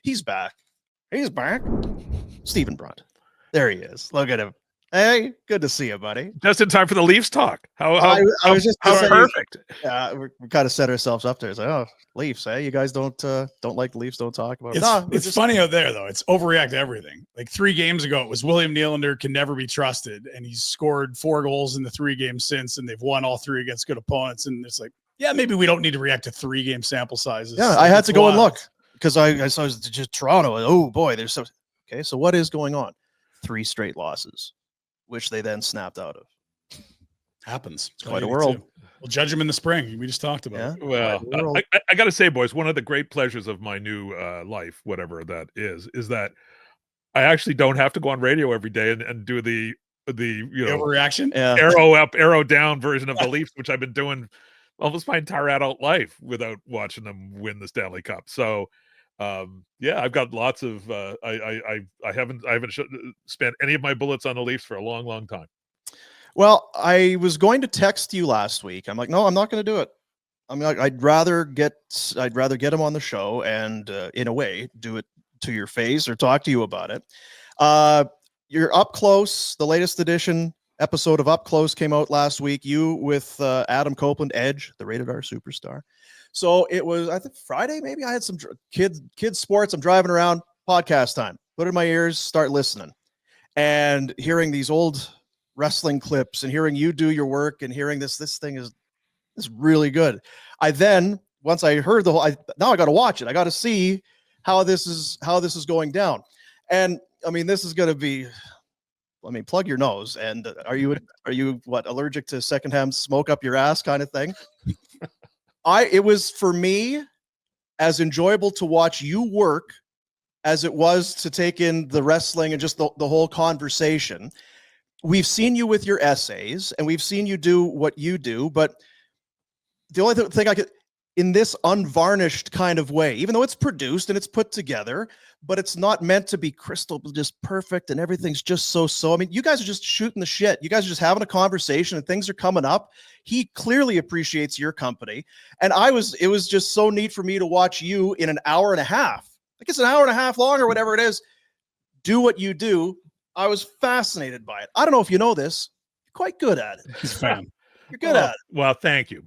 He's back. He's back. Stephen Brunt. There he is. Look at him. Hey, good to see you, buddy. Just in time for the Leafs talk. How perfect. We kind of set ourselves up there. It's like, oh, Leafs, eh? You guys don't like the Leafs, don't talk about it. It's funny out there, though. It's overreact to everything. Like 3 games ago, it was William Nylander can never be trusted, and he's scored 4 goals in the 3 games since, and they've won all 3 against good opponents. And it's like, yeah, maybe we don't need to react to 3-game sample sizes. Yeah, I had to go and look because I saw just Toronto. Oh, boy, there's so – okay, so what is going on? 3 straight losses, which they then snapped out of. Happens. It's quite a world. We'll judge them in the spring. We just talked about it. Well, I got to say, boys, one of the great pleasures of my new life, whatever that is that I actually don't have to go on radio every day and do the overreaction, arrow up, arrow down version of the Leafs, which I've been doing almost my entire adult life without watching them win the Stanley Cup. So, I've got lots of. I haven't spent any of my bullets on the Leafs for a long, long time. Well, I was going to text you last week. I'm like, no, I'm not going to do it. I mean, I'd rather get him on the show and, in a way, do it to your face or talk to you about it. You're Up Close. The latest edition episode of Up Close came out last week. You with Adam Copeland, Edge, the Rated R superstar. So it was, I think Friday, maybe I had some kids sports. I'm driving around, podcast time. Put it in my ears, start listening, and hearing these old wrestling clips and hearing you do your work and hearing this thing is really good. Once I heard the whole, now I got to watch it. I got to see how this is going down. And I mean, this is going to be, plug your nose. And are you what, allergic to secondhand smoke up your ass kind of thing? It was for me as enjoyable to watch you work as it was to take in the wrestling and just the whole conversation. We've seen you with your essays and we've seen you do what you do, but the only thing I could, in this unvarnished kind of way, even though it's produced and it's put together, but it's not meant to be crystal, just perfect and everything's just so. I mean, you guys are just shooting the shit. You guys are just having a conversation and things are coming up. He clearly appreciates your company. And it was just so neat for me to watch you in an hour and a half. Like it's an hour and a half long or whatever it is. Do what you do. I was fascinated by it. I don't know if you know this. You're quite good at it. He's fan. You're good at it. Well, thank you,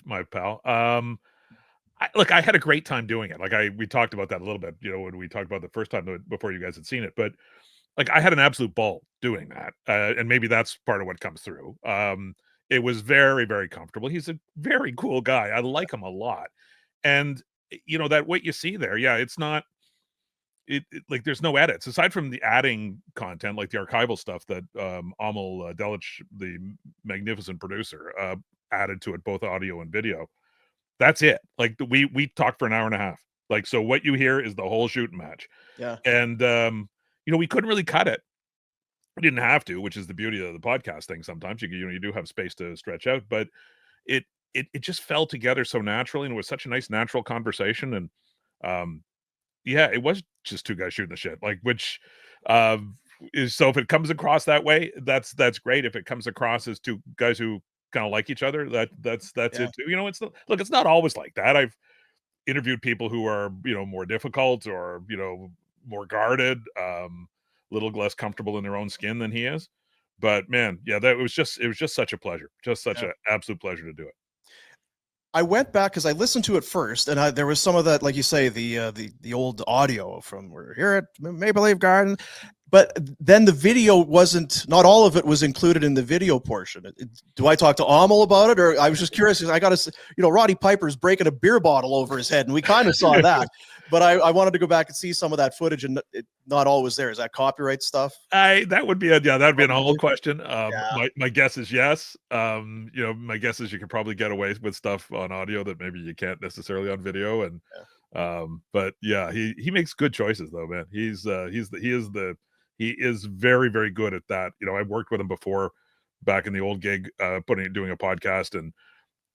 my pal. I had a great time doing it. Like we talked about that a little bit, when we talked about the first time before you guys had seen it. But like I had an absolute ball doing that, and maybe that's part of what comes through. It was very, very comfortable. He's a very cool guy. I like him a lot, and that what you see there, it's not. Like there's no edits aside from the adding content, like the archival stuff that Amal Delich, the magnificent producer, added to it, both audio and video. That's it. Like we talked for an hour and a half. Like, so what you hear is the whole shooting match. Yeah. And we couldn't really cut it. We didn't have to, which is the beauty of the podcast thing. Sometimes you do have space to stretch out, but it just fell together so naturally, and it was such a nice natural conversation. And it was just 2 guys shooting the shit, like, which is, so if it comes across that way, that's great. If it comes across as 2 guys who kind of like each other, that's it too. It's not always like that. I've interviewed people who are, more difficult or, more guarded, a little less comfortable in their own skin than he is. But man, it was just such a pleasure, just such an absolute pleasure to do it. I went back because I listened to it first, and there was some of that, like you say, the old audio from we're here at Maple Leaf Garden, but then the video not all of it was included in the video portion. Do I talk to Amal about it, or I was just curious? I got to, Roddy Piper's breaking a beer bottle over his head, and we kind of saw that. But I wanted to go back and see some of that footage, and not all was there. Is that copyright stuff? That would be an Amal question. My guess is yes. My guess is you could probably get away with stuff on audio that maybe you can't necessarily on video. And but he makes good choices though, man. He is very, very good at that. I've worked with him before back in the old gig, doing a podcast, and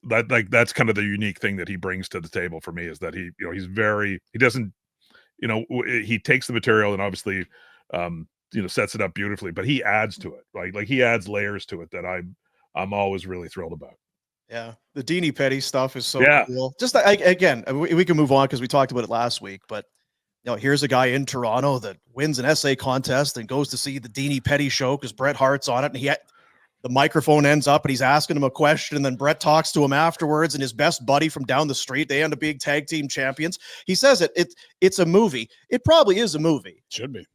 that's kind of the unique thing that he brings to the table for me, is that he takes the material and obviously sets it up beautifully, but he adds to it, like he adds layers to it that I'm always really thrilled about. Yeah, the Deanie Petty stuff is so cool. Just again, we can move on because we talked about it last week, but here's a guy in Toronto that wins an essay contest and goes to see the Deanie Petty show because Bret Hart's on it, and the microphone ends up and he's asking him a question, and then Bret talks to him afterwards, and his best buddy from down the street, they end up being tag team champions. He says it's a movie. It probably is a movie. Should be.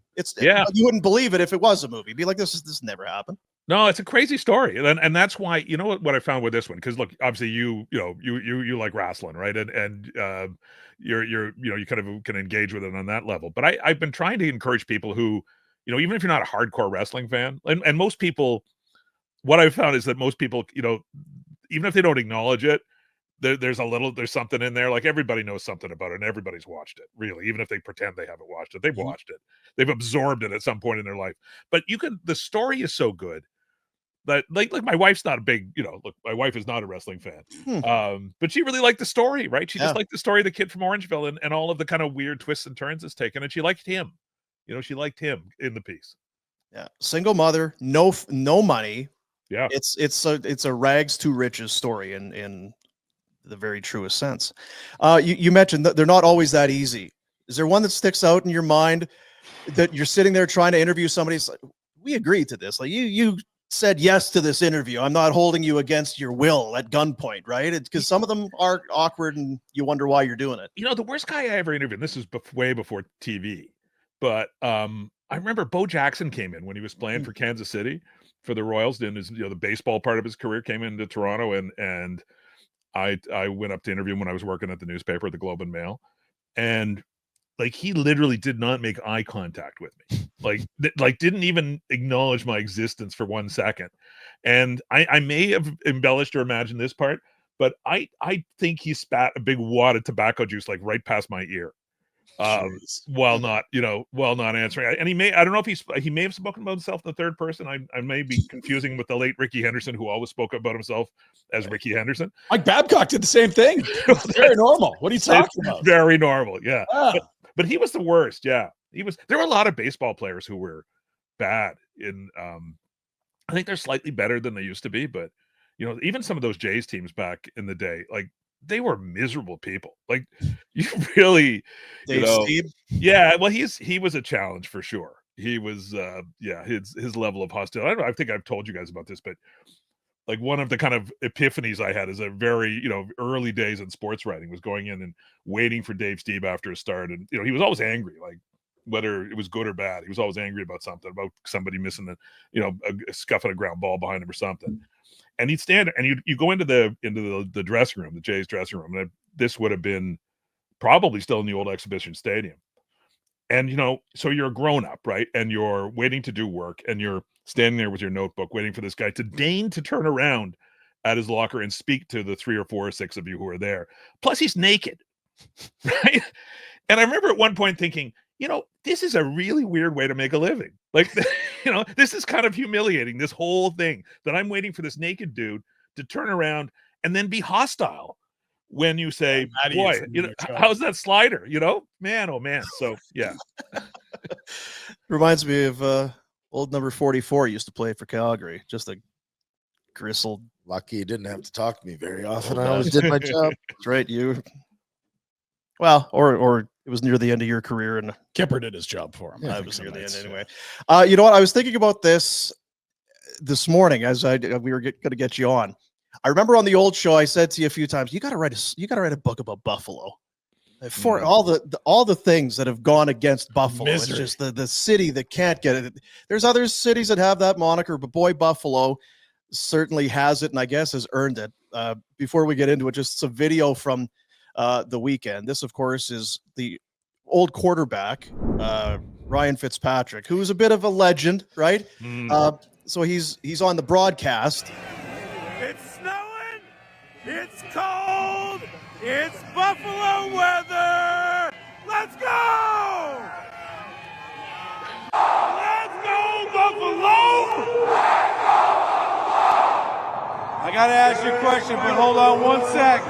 You wouldn't believe it if it was a movie. Be like, this never happened. No, it's a crazy story, and that's why, you know what I found with this one, because look, obviously you like wrestling, right? And you kind of can engage with it on that level. But I've been trying to encourage people who, even if you're not a hardcore wrestling fan, and most people, what I've found is that most people, even if they don't acknowledge it, there's something in there. Like, everybody knows something about it, and everybody's watched it, really. Even if they pretend they haven't watched it, they've watched it. They've absorbed it at some point in their life. But the story is so good that, like my wife's not a big, my wife is not a wrestling fan. But she really liked the story, right? She just liked the story of the kid from Orangeville and all of the kind of weird twists and turns it's taken. And she liked him. She liked him in the piece. Yeah. Single mother, no money. Yeah. It's a rags to riches story in the very truest sense. You mentioned that they're not always that easy. Is there one that sticks out in your mind that you're sitting there trying to interview somebody? Like, we agreed to this. Like, you said yes to this interview. I'm not holding you against your will at gunpoint, right? Because some of them are awkward and you wonder why you're doing it. The worst guy I ever interviewed, this is way before TV, but I remember Bo Jackson came in when he was playing for Kansas City for the Royals. Then his, the baseball part of his career came into Toronto, and I went up to interview him when I was working at the newspaper, the Globe and Mail, and like, he literally did not make eye contact with me. Like didn't even acknowledge my existence for 1 second. And I may have embellished or imagined this part, but I think he spat a big wad of tobacco juice like right past my ear, while not answering. And I don't know if he may have spoken about himself in the third person. I may be confusing him with the late Ricky Henderson, who always spoke about himself as Ricky Henderson. Mike Babcock did the same thing. Very normal. What are you talking about? Very normal. Yeah. But he was the worst. Yeah. There were a lot of baseball players who were bad in, I think they're slightly better than they used to be, but even some of those Jays teams back in the day, like, they were miserable people. Like, you really, Steve? Yeah, well, he was a challenge for sure. He was, his level of hostility. I don't know, I think I've told you guys about this, but like, one of the kind of epiphanies I had as a very, early days in sports writing was going in and waiting for Dave Stieb after a start. And, he was always angry, like, whether it was good or bad. He was always angry about something, about somebody missing a scuffing a ground ball behind him or something. And he'd stand and you go into the dressing room, the Jays dressing room. And this would have been probably still in the old exhibition stadium. And, so you're a grown up, right? And you're waiting to do work, and you're standing there with your notebook, waiting for this guy to deign to turn around at his locker and speak to the 3 or 4 or 6 of you who are there. Plus, he's naked, right? And I remember at one point thinking, this is a really weird way to make a living. Like, this is kind of humiliating, this whole thing, that I'm waiting for this naked dude to turn around and then be hostile when you say, boy, how's that slider? Man, oh man. So, yeah. Reminds me of old number 44 used to play for Calgary. Just a gristled. Lucky you didn't have to talk to me very often. I always did my job. That's right. Well, or it was near the end of your career, and Kipper did his job for him. Yeah, it was near the end anyway. You know what? I was thinking about this morning as we were going to get you on. I remember on the old show, I said to you a few times, you got to write a book about Buffalo. For all the things that have gone against Buffalo. Misery. It's just the city that can't get it. There's other cities that have that moniker, but boy, Buffalo certainly has it, and I guess has earned it. Before we get into it, just some video from the weekend. This, of course, is the old quarterback, Ryan Fitzpatrick, who is a bit of a legend, right? So he's on the broadcast. It's snowing. It's cold. It's Buffalo weather. Let's go. Let's go, Buffalo. I got to ask you a question, but hold on one sec.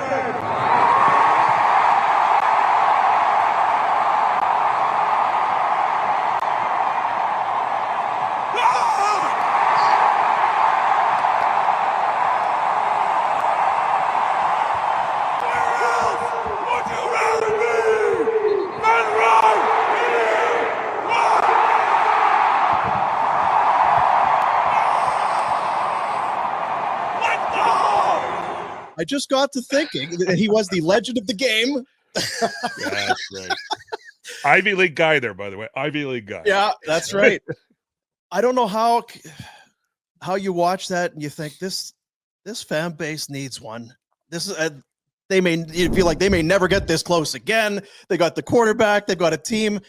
I just got to thinking that he was the legend of the game. Yeah, that's right. Ivy League guy there, by the way. Ivy League guy. Yeah, that's right. I don't know how you watch that and you think this fan base needs one. This is you feel like they may never get this close again. They got the quarterback. They've got a team.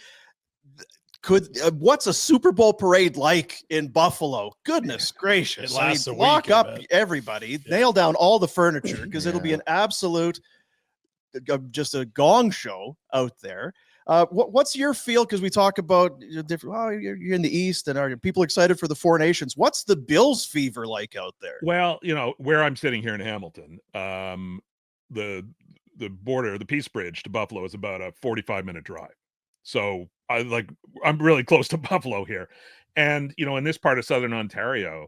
What's a Super Bowl parade like in Buffalo? Goodness gracious! It lasts a week, lock I up bet. everybody, nail down all the furniture because it'll be an absolute, just a gong show out there. What's your feel? Because we talk about different. Oh, you're in the East, and are people excited for the Four Nations? What's the Bills fever like out there? Well, where I'm sitting here in Hamilton, the border, the Peace Bridge to Buffalo is about a 45-minute drive. So I'm really close to Buffalo here. And, in this part of Southern Ontario,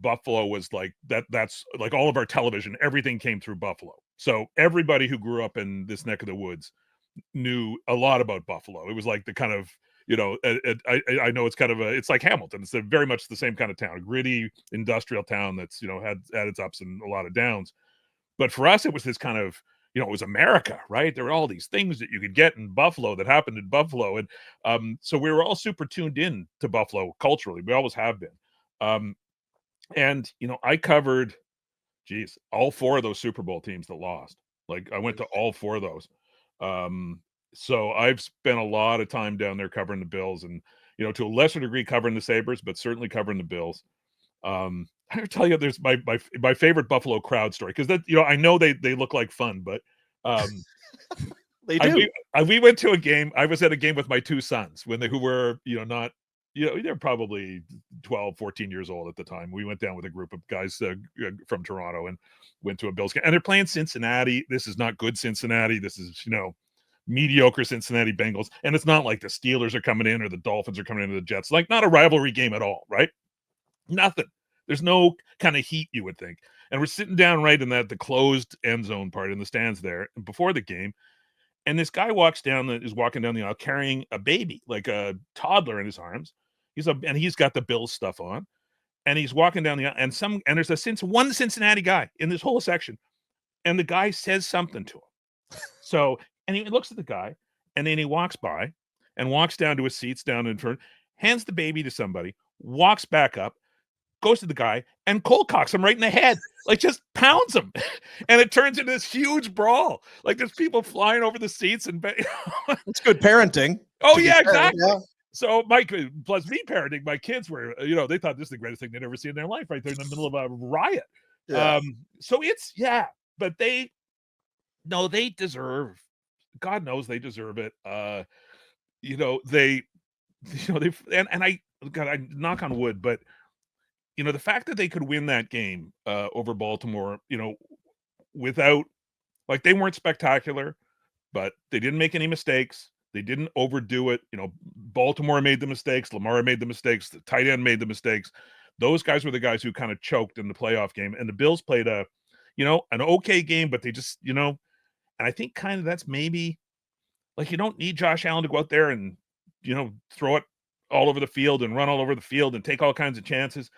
Buffalo was like that's like all of our television, everything came through Buffalo. So everybody who grew up in this neck of the woods knew a lot about Buffalo. It was like the kind of, I know it's kind of it's like Hamilton. It's very much the same kind of town, a gritty industrial town that's, had its ups and a lot of downs. But for us, it was this kind of, it was America, right? There were all these things that you could get in Buffalo that happened in Buffalo. And so we were all super tuned in to Buffalo culturally. We always have been. And, I covered, all 4 of those Super Bowl teams that lost. Like I went to all 4 of those. So I've spent a lot of time down there covering the Bills and, to a lesser degree covering the Sabres, but certainly covering the Bills. I tell you, there's my favorite Buffalo crowd story because that I know they look like fun, but they do. We went to a game. I was at a game with my 2 sons who were not they're probably 12, 14 years old at the time. We went down with a group of guys from Toronto and went to a Bills game, and they're playing Cincinnati. This is not good Cincinnati. This is mediocre Cincinnati Bengals, and it's not like the Steelers are coming in or the Dolphins are coming into the Jets. Like not a rivalry game at all, right? Nothing. There's no kind of heat, you would think. And we're sitting down right in the closed end zone part in the stands there before the game. And this guy is walking down the aisle carrying a baby, like a toddler in his arms. And he's got the Bills stuff on. And he's walking down the aisle. And there's one Cincinnati guy in this whole section. And the guy says something to him. And he looks at the guy. And then he walks by and walks down to his seats down in front, hands the baby to somebody, walks back up, goes to the guy and cold cocks him right in the head, like just pounds him. And it turns into this huge brawl. Like there's people flying over the seats and it's good parenting. Oh yeah, exactly. Yeah. So plus me parenting, my kids were, they thought this is the greatest thing they'd ever seen in their life right there in the middle of a riot. Yeah. So it's, but they deserve, God knows they deserve it. I knock on wood, but the fact that they could win that game over Baltimore, without, like, they weren't spectacular, but they didn't make any mistakes. They didn't overdo it. Baltimore made the mistakes. Lamar made the mistakes. The tight end made the mistakes. Those guys were the guys who kind of choked in the playoff game. And the Bills played an okay game, but they just, and I think kind of that's maybe, like, you don't need Josh Allen to go out there and, throw it all over the field and run all over the field and take all kinds of chances.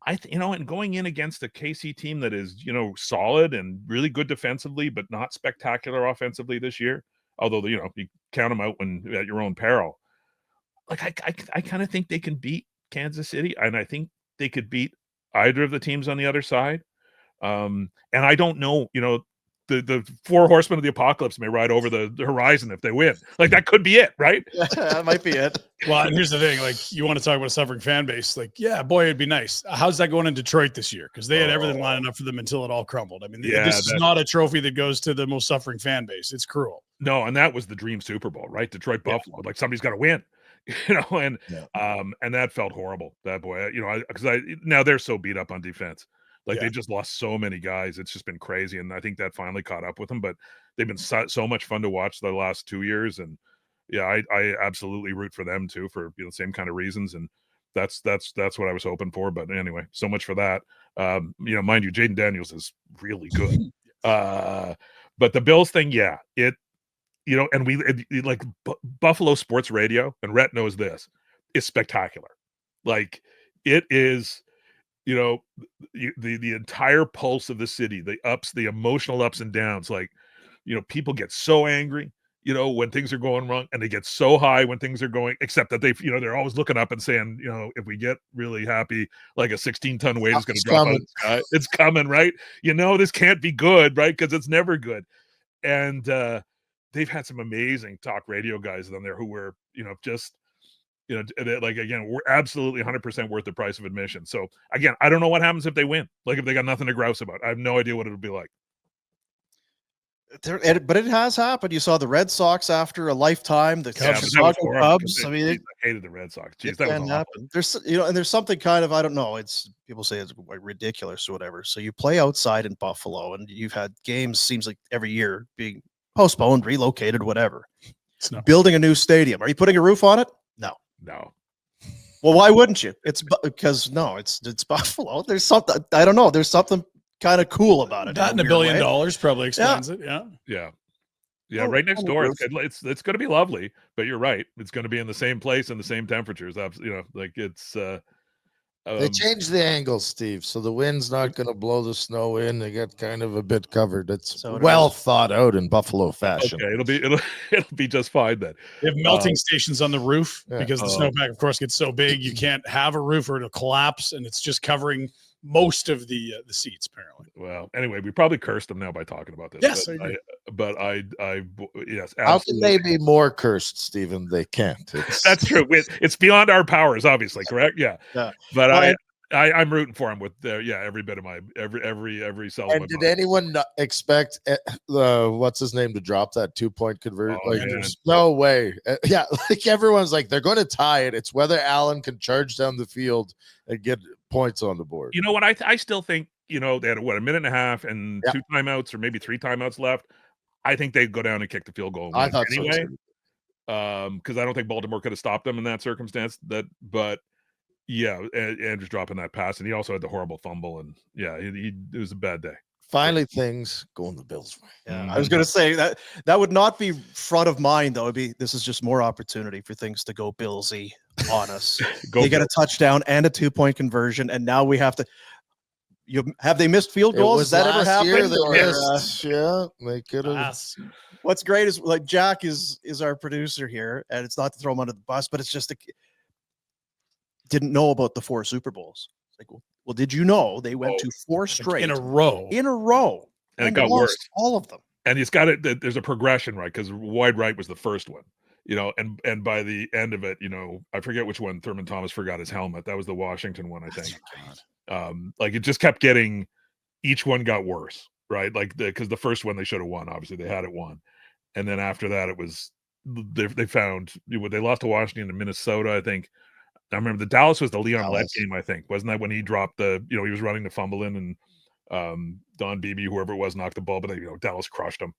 And going in against a KC team that is, solid and really good defensively, but not spectacular offensively this year, although, you count them out when at your own peril. Like, I kind of think they can beat Kansas City, and I think they could beat either of the teams on the other side. And I don't know, the 4 horsemen of the apocalypse may ride over the horizon if they win. Like, that could be it, right? That might be it. Well, and here's the thing, like, you want to talk about a suffering fan base. Like, yeah, boy, it'd be nice. How's that going in Detroit this year? Because they had everything lining up for them until it all crumbled. I mean, this is not a trophy that goes to the most suffering fan base. It's cruel. No, and that was the dream Super Bowl, right? Detroit Buffalo. Like, somebody's got to win. And that felt horrible. That boy, because now they're so beat up on defense. Like, they just lost so many guys. It's just been crazy. And I think that finally caught up with them, but they've been so much fun to watch the last 2 years. And I absolutely root for them too, for the same kind of reasons. And that's what I was hoping for. But anyway, so much for that. Mind you, Jaden Daniels is really good. But the Bills thing, and we Buffalo sports radio, and Rhett knows this, is spectacular. Like, it is. you know, the entire pulse of the city, the emotional ups and downs, like, you know, people get so angry, you know, when things are going wrong, and they get so high when things are going, except that you know, they're always looking up and saying, you know, if we get really happy, like a 16-ton weight is going to drop out of the sky. It's coming, right? You know, this can't be good, right? Because it's never good. And they've had some amazing talk radio guys on there who were, you know, just, you know, like, again, we're absolutely 100% worth the price of admission. So again, I don't know what happens if they win. Like, if they got nothing to grouse about, I have no idea what it'll be like. But it has happened. You saw the Red Sox after a lifetime. The Chicago Cubs. I mean, I hated the Red Sox. Jeez, it that was can awful. happen. There's, you know, and there's something kind of, I don't know. It's, people say it's like ridiculous or whatever. So you play outside in Buffalo, and you've had games, seems like every year, being postponed, relocated, whatever. Building a new stadium. Are you putting a roof on it? No. Well, why wouldn't you? It's because it's Buffalo. There's something, I don't know. There's something kind of cool about it. That and $1 billion probably explains it. Yeah. Yeah, right next door. It's going to be lovely, but you're right. It's going to be in the same place and the same temperatures. You know, like it's. They changed the angle, Steve, so the wind's not going to blow the snow in. They get kind of a bit covered. It's thought out in Buffalo fashion. Okay, it'll be just fine then. They have melting stations on the roof because the snowpack, of course, gets so big you can't have a roof or it'll collapse, and it's just covering most of the seats, apparently. Well, anyway, we probably cursed them now by talking about this. Yes, but I yes. How can they be more cursed, Stephen? They can't. That's true. It's beyond our powers, obviously. Correct? Yeah. But I'm rooting for him with every bit of my every cell. And did anyone not expect what's his name to drop that 2-point conversion? There's no way. Like everyone's like they're going to tie it. It's whether Allen can charge down the field and get points on the board. You know what? I still think, you know, they had a minute and a half and 2 timeouts or maybe 3 timeouts left. I think they'd go down and kick the field goal. I thought anyway, so too. Because I don't think Baltimore could have stopped them in that circumstance. But yeah, Andrews dropping that pass, and he also had the horrible fumble, and it was a bad day. Finally, things going the Bills' way. Yeah, I was going to say that would not be front of mind, though. This is just more opportunity for things to go Billsy on us. They get a touchdown and a 2-point conversion, and now we have to. Have they missed field goals? Has that ever happened? They could have. What's great is like Jack is our producer here, and it's not to throw him under the bus, but it's just didn't know about the 4 Super Bowls. It's like, well, did you know they went to 4 straight in a row? And it got worse. All of them. And it's got it. There's a progression, right? Because wide right was the first one, you know, and by the end of it, you know, I forget which one. Thurman Thomas forgot his helmet. That was the Washington one, I think. Like it just kept getting. Each one got worse, right? Like because the first one they should have won. Obviously, they had it won, and then after that, it was they found they lost to Washington and Minnesota, I think. I remember the Dallas was the Leon Lett game, I think. Wasn't that when he dropped he was running the fumble in and Don Beebe, whoever it was, knocked the ball, but Dallas crushed him.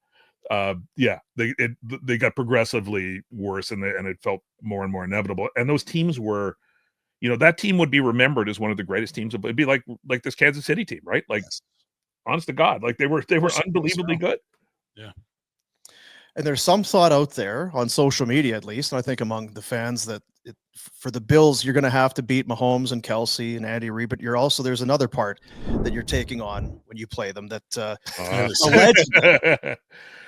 They got progressively worse, and it felt more and more inevitable. And those teams were, that team would be remembered as one of the greatest teams. It'd be like this Kansas City team, right? Like, honest to God, like they were unbelievably good. Yeah. And there's some thought out there on social media, at least, and I think among the fans, that for the Bills, you're going to have to beat Mahomes and Kelsey and Andy Reid, but there's another part that you're taking on when you play them that allegedly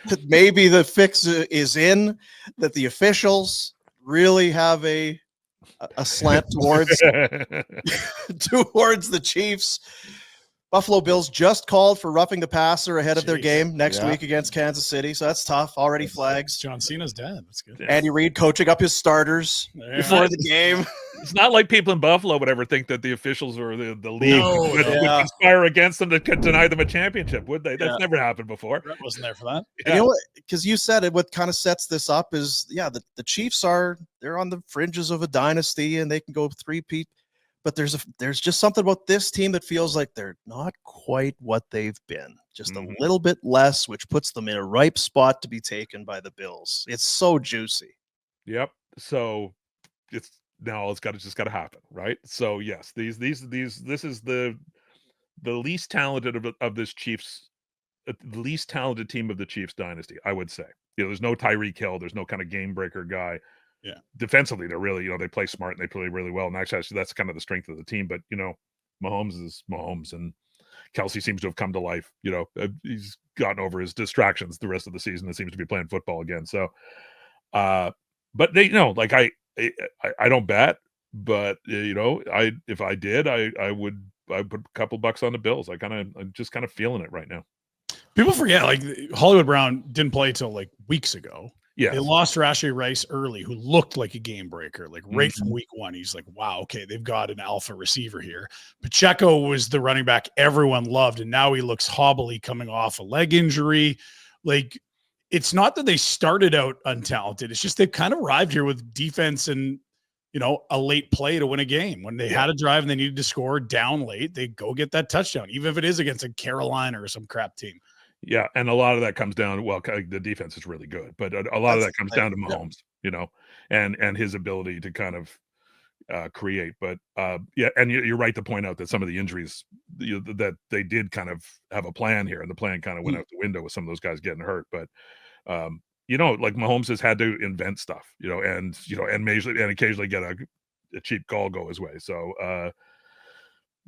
that maybe the fix is in, that the officials really have a slant towards the Chiefs. Buffalo Bills just called for roughing the passer ahead of their game next week against Kansas City. So that's tough. Already flags. John Cena's dad. That's good. Andy Reid coaching up his starters before the game. It's not like people in Buffalo would ever think that the officials or the league would conspire against them to deny them a championship, would they? That's never happened before. Rhett wasn't there for that. Yeah. You know what? Because you said it, what kind of sets this up is, the Chiefs they're on the fringes of a dynasty and they can go three-peat. But there's just something about this team that feels like they're not quite what they've been. Just a little bit less, which puts them in a ripe spot to be taken by the Bills. It's so juicy. Yep. So it's just got to happen, right? So yes, this is the least talented of this Chiefs, the least talented team of the Chiefs dynasty, I would say. There's no Tyreek Hill. There's no kind of game breaker guy. Yeah. Defensively, they're really, they play smart and they play really well. And actually, that's kind of the strength of the team. But, Mahomes is Mahomes, and Kelsey seems to have come to life. He's gotten over his distractions the rest of the season and seems to be playing football again. So, but they, like I don't bet, but if I did, I would put a couple bucks on the Bills. I'm just kind of feeling it right now. People forget, like, Hollywood Brown didn't play till like weeks ago. Yeah, they lost Rashee Rice early, who looked like a game breaker, like right from week one. He's like, wow, okay, they've got an alpha receiver here. Pacheco was the running back everyone loved, and now he looks hobbly coming off a leg injury. Like, it's not that they started out untalented. It's just they've kind of arrived here with defense and, a late play to win a game. When they had a drive and they needed to score down late, they go get that touchdown, even if it is against a Carolina or some crap team. Yeah, and a lot of that comes down. Well, the defense is really good, but a lot of that comes down to Mahomes, and his ability to kind of create. But and you're right to point out that some of the injuries that they did kind of have a plan here, and the plan kind of went out the window with some of those guys getting hurt. But like Mahomes has had to invent stuff, and occasionally get a cheap call go his way. So.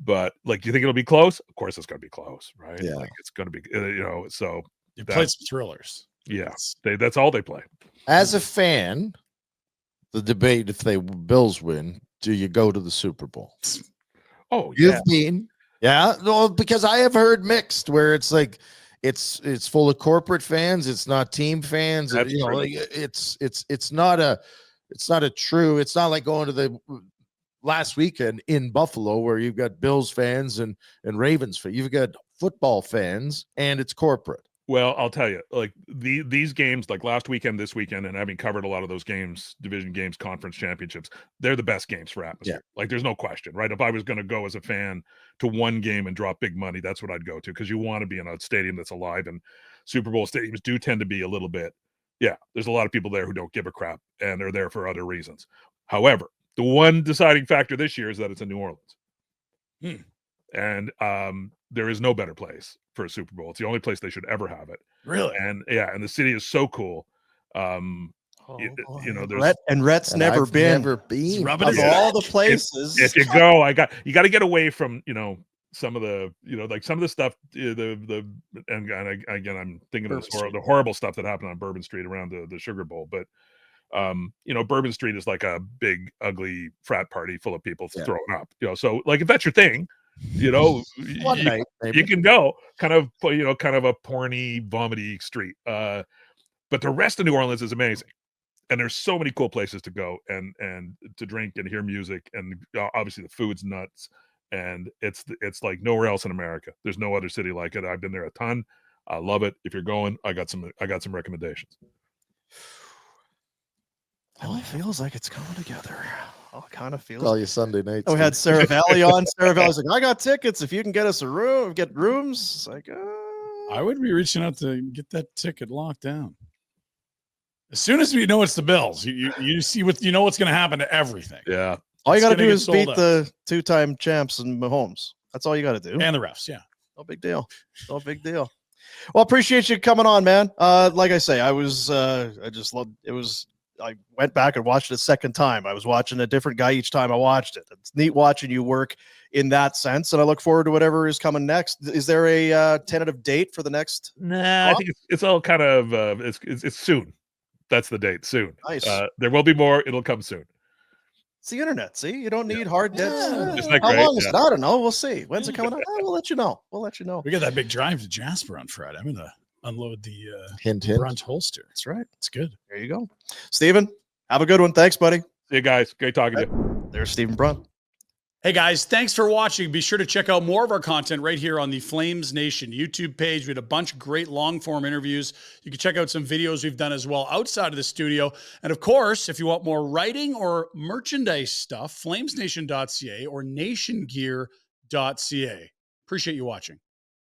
But do you think it'll be close? Of course, it's going to be close, right? Yeah, it's going to be, So you played some thrillers. Yeah, that's all they play. As a fan, the debate: if they Bills win, do you go to the Super Bowl? Oh, you've been, no, because I have heard mixed, where it's like it's full of corporate fans, it's not team fans. That's it's not a true. It's not like going to the last weekend in Buffalo, where you've got Bills fans and Ravens fans. You've got football fans, and it's corporate. Well, I'll tell you, these games, like last weekend, this weekend, and having covered a lot of those games, division games, conference championships, they're the best games for atmosphere. There's no question, right? If I was going to go as a fan to one game and drop big money, that's what I'd go to, because you want to be in a stadium that's alive, and Super Bowl stadiums do tend to be a little bit, there's a lot of people there who don't give a crap, and they're there for other reasons. However, the one deciding factor this year is that it's in New Orleans. And there is no better place for a Super Bowl. It's the only place they should ever have it. Really? And and the city is so cool. There's Rhett's never been. Never been. Of all the places. If you go, you got to get away from, some of the, some of the stuff, and again, I'm thinking of the horrible stuff that happened on Bourbon Street around the Sugar Bowl, but Bourbon Street is like a big, ugly frat party full of people throwing up, so if that's your thing, One night, you can go kind of a porny, vomity street. But the rest of New Orleans is amazing. And there's so many cool places to go and to drink and hear music. And obviously the food's nuts. And it's like nowhere else in America. There's no other city like it. I've been there a ton. I love it. If you're going, I got some recommendations. It feels like it's coming together. Oh, it kind of feels. Call you Sunday night. We had Seravalli on. Seravalli's like, I got tickets. If you can get us get rooms. It's like, I would be reaching out to get that ticket locked down. As soon as we know it's the Bills, you see what's going to happen to everything. Yeah. All you got to do is beat the two-time champs and Mahomes. That's all you got to do. And the refs. Yeah. No big deal. No big deal. Well, appreciate you coming on, man. Like I say, I just loved it. I went back and watched it a second time. I was watching a different guy each time I watched it. It's neat watching you work in that sense, and I look forward to whatever is coming next. Is there a tentative date for the next? Nah, I think it's all kind of it's soon. That's the date, soon. Nice. There will be more. It'll come soon. It's the internet. See, you don't need hard dates. Isn't that How great? long is it? I don't know. We'll see. When's it coming out? We'll let you know. We got that big drive to Jasper on Friday. I'm gonna unload the hint Brunt holster. That's right. It's good. There you go. Stephen, have a good one. Thanks, buddy. See you guys. Great talking to you. There's Stephen Brunt. Hey guys, thanks for watching. Be sure to check out more of our content right here on the Flames Nation YouTube page. We had a bunch of great long form interviews. You can check out some videos we've done as well outside of the studio. And of course, if you want more writing or merchandise stuff, flamesnation.ca or nationgear.ca. Appreciate you watching.